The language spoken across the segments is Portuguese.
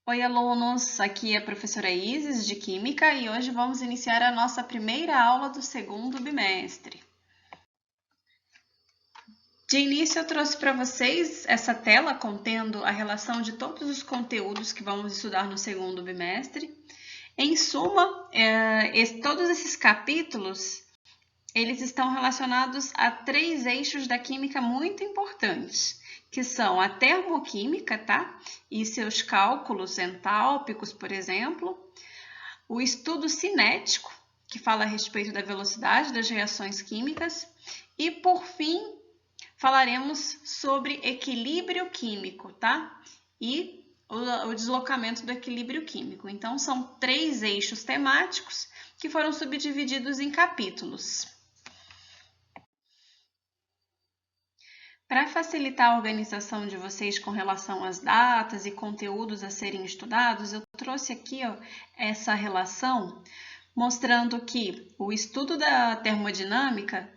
Oi, alunos! Aqui é a professora Isis, de Química, e hoje vamos iniciar a nossa primeira aula do segundo bimestre. De início, eu trouxe para vocês essa tela contendo a relação de todos os conteúdos que vamos estudar no segundo bimestre. Em suma, todos esses capítulos, eles estão relacionados a 3 eixos da química muito importantes, que são a termoquímica, tá? E seus cálculos entálpicos, por exemplo, o estudo cinético, que fala a respeito da velocidade das reações químicas, e, por fim, falaremos sobre equilíbrio químico, tá? E o deslocamento do equilíbrio químico. Então, são 3 eixos temáticos que foram subdivididos em capítulos. Para facilitar a organização de vocês com relação às datas e conteúdos a serem estudados, eu trouxe aqui essa relação mostrando que o estudo da termodinâmica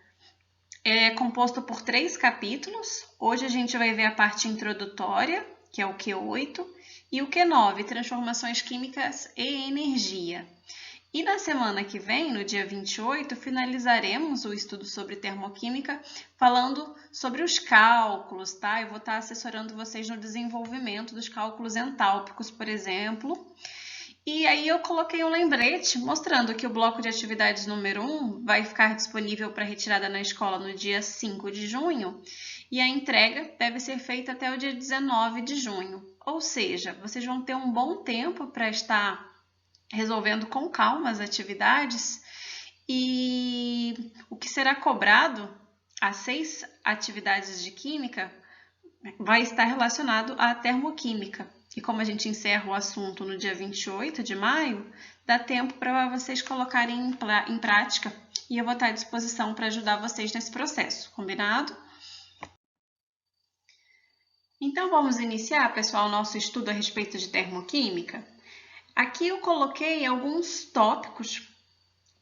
é composto por 3 capítulos. Hoje a gente vai ver a parte introdutória, que é o Q8, e o Q9, transformações químicas e energia. E na semana que vem, no dia 28, finalizaremos o estudo sobre termoquímica falando sobre os cálculos, tá? Eu vou estar assessorando vocês no desenvolvimento dos cálculos entálpicos, por exemplo. E aí eu coloquei um lembrete mostrando que o bloco de atividades número 1 vai ficar disponível para retirada na escola no dia 5 de junho e a entrega deve ser feita até o dia 19 de junho. Ou seja, vocês vão ter um bom tempo para estar resolvendo com calma as atividades, e o que será cobrado, as 6 atividades de química, vai estar relacionado à termoquímica. E como a gente encerra o assunto no dia 28 de maio, dá tempo para vocês colocarem em prática, e eu vou estar à disposição para ajudar vocês nesse processo, combinado? Então vamos iniciar, pessoal, nosso estudo a respeito de termoquímica. Aqui eu coloquei alguns tópicos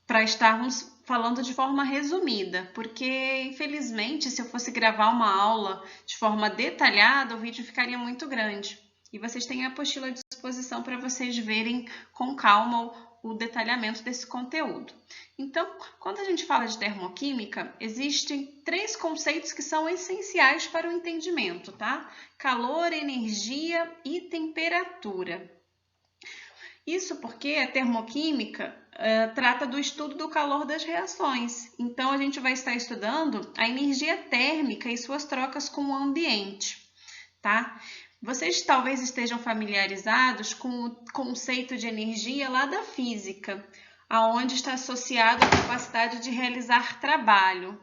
para estarmos falando de forma resumida, porque infelizmente se eu fosse gravar uma aula de forma detalhada, o vídeo ficaria muito grande. E vocês têm a apostila à disposição para vocês verem com calma o detalhamento desse conteúdo. Então, quando a gente fala de termoquímica, existem 3 conceitos que são essenciais para o entendimento, tá? Calor, energia e temperatura. Isso porque a termoquímica trata do estudo do calor das reações. Então, a gente vai estar estudando a energia térmica e suas trocas com o ambiente, tá? Vocês talvez estejam familiarizados com o conceito de energia lá da física, aonde está associado a capacidade de realizar trabalho.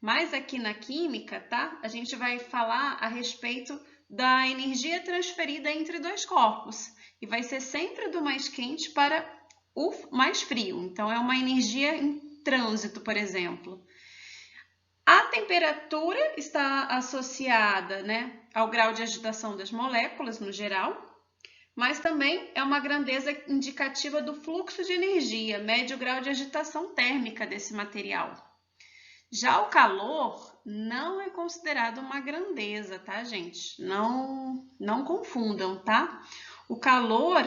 Mas aqui na química, tá? A gente vai falar a respeito da energia transferida entre 2 corpos. E vai ser sempre do mais quente para o mais frio. Então, é uma energia em trânsito, por exemplo. A temperatura está associada, né, ao grau de agitação das moléculas, no geral, mas também é uma grandeza indicativa do fluxo de energia, médio grau de agitação térmica desse material. Já o calor não é considerado uma grandeza, tá, gente? Não confundam, tá? O calor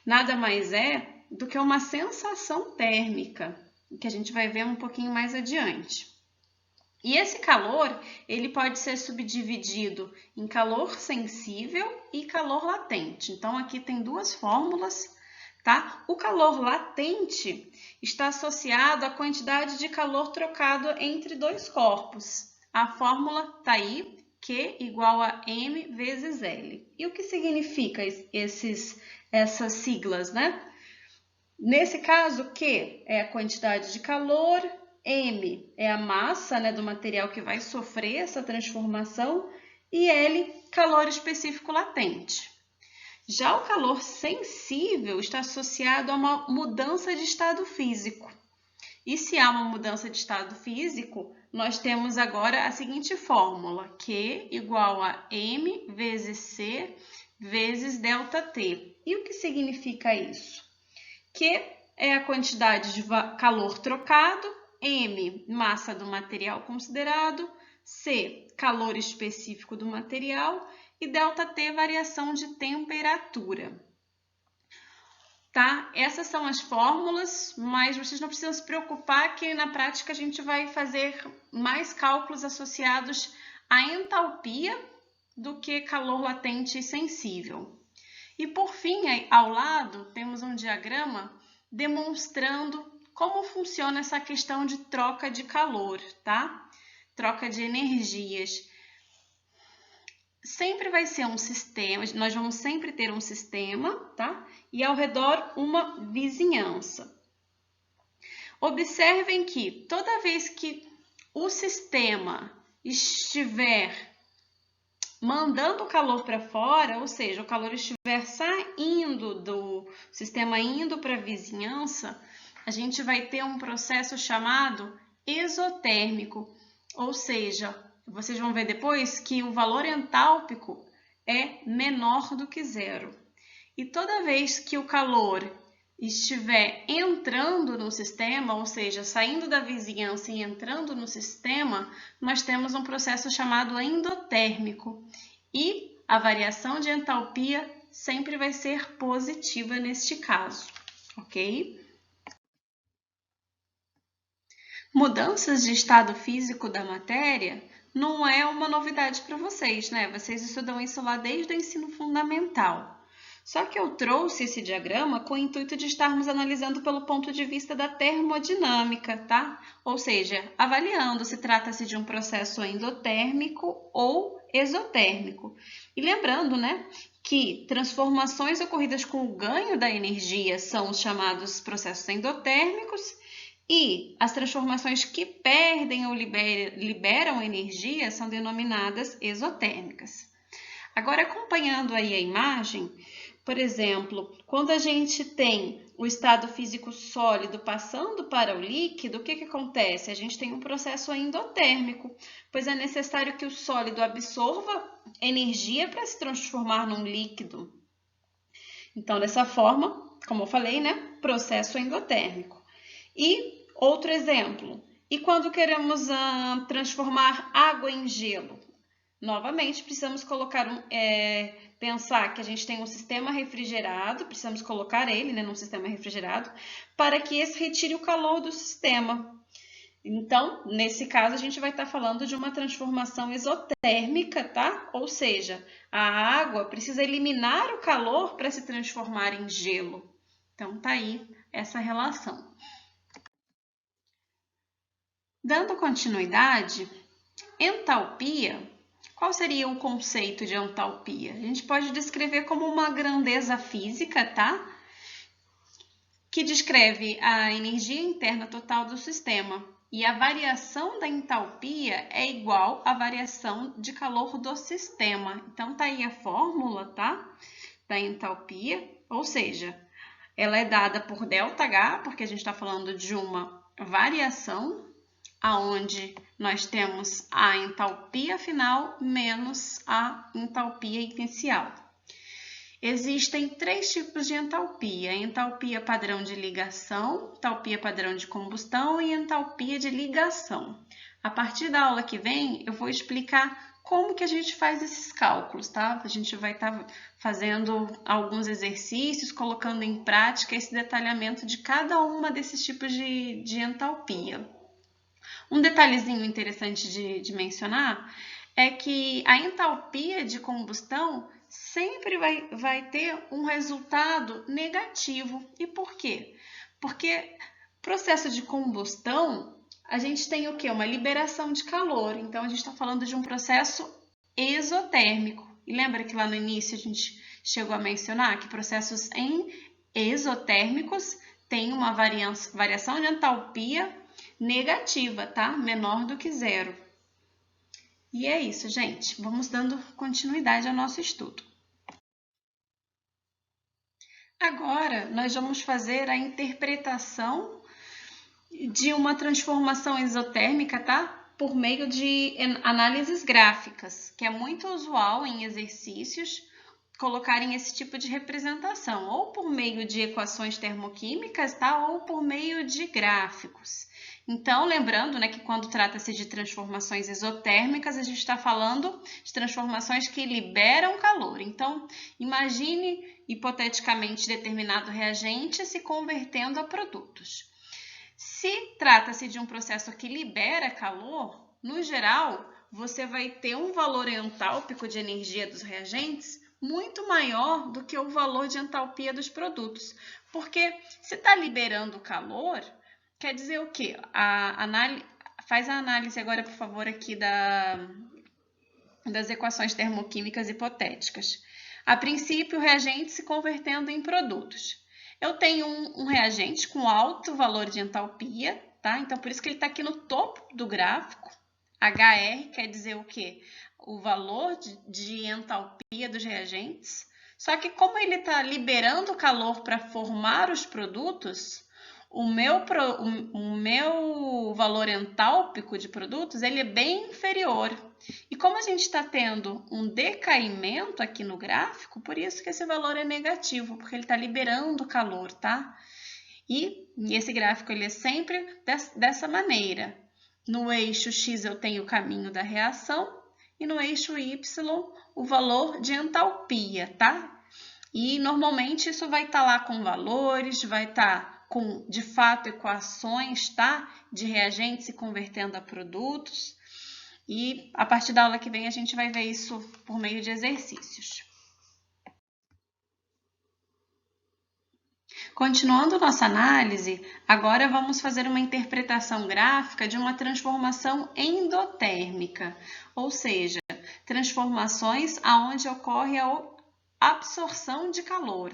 nada mais é do que uma sensação térmica, que a gente vai ver um pouquinho mais adiante. E esse calor, ele pode ser subdividido em calor sensível e calor latente. Então, aqui tem 2 fórmulas, tá? O calor latente está associado à quantidade de calor trocado entre 2 corpos. A fórmula está aí, Q igual a M vezes L. E o que significa essas siglas, né? Nesse caso, Q é a quantidade de calor, M é a massa, né, do material que vai sofrer essa transformação, e L, calor específico latente. Já o calor sensível está associado a uma mudança de estado físico. E se há uma mudança de estado físico, nós temos agora a seguinte fórmula, Q igual a M vezes C vezes ΔT. E o que significa isso? Q é a quantidade de calor trocado, M, massa do material considerado, C, calor específico do material e ΔT, variação de temperatura. tá? Essas são as fórmulas, mas vocês não precisam se preocupar que na prática a gente vai fazer mais cálculos associados à entalpia do que calor latente e sensível. E por fim, ao lado, temos um diagrama demonstrando como funciona essa questão de troca de calor, tá? Troca de energias. Sempre vai ser um sistema, nós vamos sempre ter um sistema, tá? E ao redor uma vizinhança. Observem que toda vez que o sistema estiver mandando o calor para fora, ou seja, o calor estiver saindo do sistema, indo para a vizinhança, a gente vai ter um processo chamado exotérmico, ou seja, vocês vão ver depois que o valor entálpico é menor do que zero. E toda vez que o calor estiver entrando no sistema, ou seja, saindo da vizinhança e entrando no sistema, nós temos um processo chamado endotérmico. E a variação de entalpia sempre vai ser positiva neste caso, ok? Mudanças de estado físico da matéria não é uma novidade para vocês, né? Vocês estudam isso lá desde o ensino fundamental. Só que eu trouxe esse diagrama com o intuito de estarmos analisando pelo ponto de vista da termodinâmica, tá? Ou seja, avaliando se trata-se de um processo endotérmico ou exotérmico. E lembrando, né, que transformações ocorridas com o ganho da energia são os chamados processos endotérmicos e as transformações que perdem ou liberam energia são denominadas exotérmicas. Agora, acompanhando aí a imagem, por exemplo, quando a gente tem o estado físico sólido passando para o líquido, o que acontece? A gente tem um processo endotérmico, pois é necessário que o sólido absorva energia para se transformar num líquido. Então, dessa forma, como eu falei, né? Processo endotérmico. E outro exemplo, e quando queremos transformar água em gelo? Novamente, precisamos pensar que a gente tem um sistema refrigerado, precisamos colocar ele, né, num sistema refrigerado, para que esse retire o calor do sistema. Então, nesse caso, a gente vai estar falando de uma transformação exotérmica, tá? Ou seja, a água precisa eliminar o calor para se transformar em gelo. Então, tá aí essa relação. Dando continuidade, entalpia. Qual seria o conceito de entalpia? A gente pode descrever como uma grandeza física, tá? Que descreve a energia interna total do sistema. E a variação da entalpia é igual à variação de calor do sistema. Então, tá aí a fórmula, tá? Da entalpia, ou seja, ela é dada por ΔH, porque a gente está falando de uma variação aonde nós temos a entalpia final menos a entalpia inicial. Existem três tipos de entalpia: entalpia padrão de ligação, entalpia padrão de combustão e entalpia de ligação. A partir da aula que vem, eu vou explicar como que a gente faz esses cálculos, tá? A gente vai estar fazendo alguns exercícios, colocando em prática esse detalhamento de cada uma desses tipos de entalpia. Um detalhezinho interessante de mencionar é que a entalpia de combustão sempre vai ter um resultado negativo. E por quê? Porque processo de combustão, a gente tem o quê? Uma liberação de calor. Então, a gente está falando de um processo exotérmico. E lembra que lá no início a gente chegou a mencionar que processos exotérmicos têm uma variação de entalpia negativa, tá? Menor do que zero. E é isso, gente. Vamos dando continuidade ao nosso estudo. Agora, nós vamos fazer a interpretação de uma transformação exotérmica, tá? Por meio de análises gráficas, que é muito usual em exercícios colocarem esse tipo de representação, ou por meio de equações termoquímicas, tá? Ou por meio de gráficos. Então, lembrando, né, que quando trata-se de transformações exotérmicas, a gente está falando de transformações que liberam calor. Então, imagine, hipoteticamente, determinado reagente se convertendo a produtos. Se trata-se de um processo que libera calor, no geral, você vai ter um valor entálpico de energia dos reagentes muito maior do que o valor de entalpia dos produtos. Porque se está liberando calor, quer dizer o quê? Faz a análise agora, por favor, aqui das equações termoquímicas hipotéticas. A princípio, o reagente se convertendo em produtos. Eu tenho um reagente com alto valor de entalpia, tá? Então, por isso que ele está aqui no topo do gráfico. HR quer dizer o quê? O valor de entalpia dos reagentes. Só que como ele está liberando calor para formar os produtos, o meu valor entálpico de produtos ele é bem inferior. E como a gente está tendo um decaimento aqui no gráfico, por isso que esse valor é negativo, porque ele está liberando calor, tá? E esse gráfico ele é sempre dessa maneira. No eixo X eu tenho o caminho da reação e no eixo Y o valor de entalpia, tá? E normalmente isso vai estar lá com valores, vai estar com, de fato, equações, tá? De reagentes se convertendo a produtos. E a partir da aula que vem a gente vai ver isso por meio de exercícios. Continuando nossa análise, agora vamos fazer uma interpretação gráfica de uma transformação endotérmica, ou seja, transformações aonde ocorre a absorção de calor.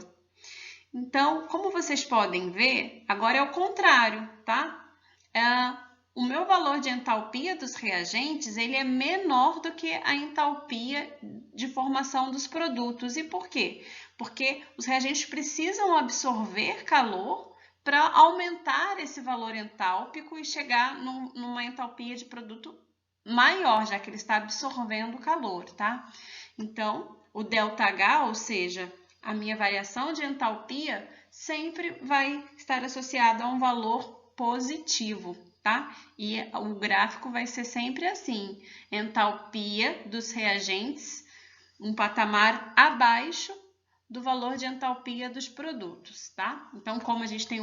Então, como vocês podem ver, agora é o contrário, tá? O meu valor de entalpia dos reagentes ele é menor do que a entalpia de formação dos produtos. E por quê? Porque os reagentes precisam absorver calor para aumentar esse valor entálpico e chegar numa entalpia de produto maior, já que ele está absorvendo calor, tá? Então, o ΔH, ou seja, a minha variação de entalpia sempre vai estar associada a um valor positivo, tá? E o gráfico vai ser sempre assim, entalpia dos reagentes, um patamar abaixo do valor de entalpia dos produtos, tá? Então, como a gente tem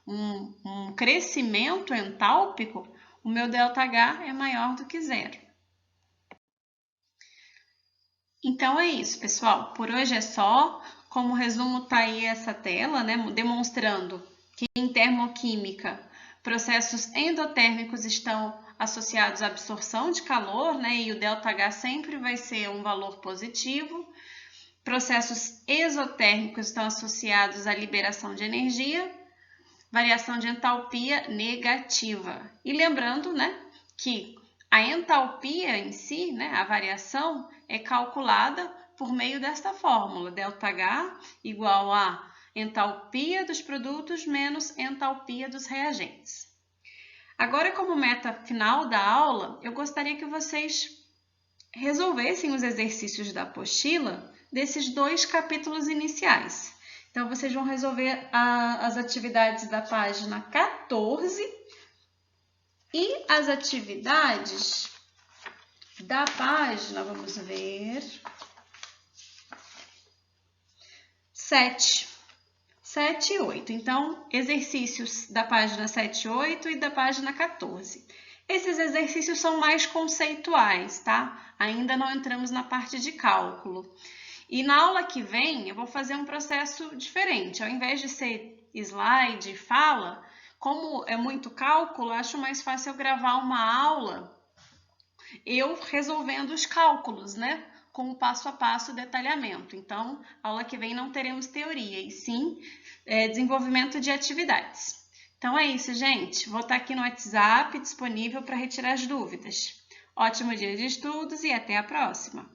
um crescimento entálpico, o meu ΔH é maior do que zero. Então é isso, pessoal. Por hoje é só. Como resumo, tá aí essa tela, né, demonstrando que em termoquímica, processos endotérmicos estão associados à absorção de calor, né, e o ΔH sempre vai ser um valor positivo. Processos exotérmicos estão associados à liberação de energia, variação de entalpia negativa. E lembrando, né, que a entalpia em si, né, a variação, é calculada por meio desta fórmula, ΔH igual a entalpia dos produtos menos entalpia dos reagentes. Agora, como meta final da aula, eu gostaria que vocês resolvessem os exercícios da apostila desses 2 capítulos iniciais. Então, vocês vão resolver as atividades da página 14 e as atividades da página, vamos ver, 7 e 8. Então, exercícios da página 7 e 8 e da página 14. Esses exercícios são mais conceituais, tá? Ainda não entramos na parte de cálculo. E na aula que vem, eu vou fazer um processo diferente. Ao invés de ser slide e fala, como é muito cálculo, acho mais fácil eu gravar uma aula eu resolvendo os cálculos, né? Com o passo a passo detalhamento. Então, aula que vem não teremos teoria, e sim desenvolvimento de atividades. Então é isso, gente. Vou estar aqui no WhatsApp disponível para retirar as dúvidas. Ótimo dia de estudos e até a próxima!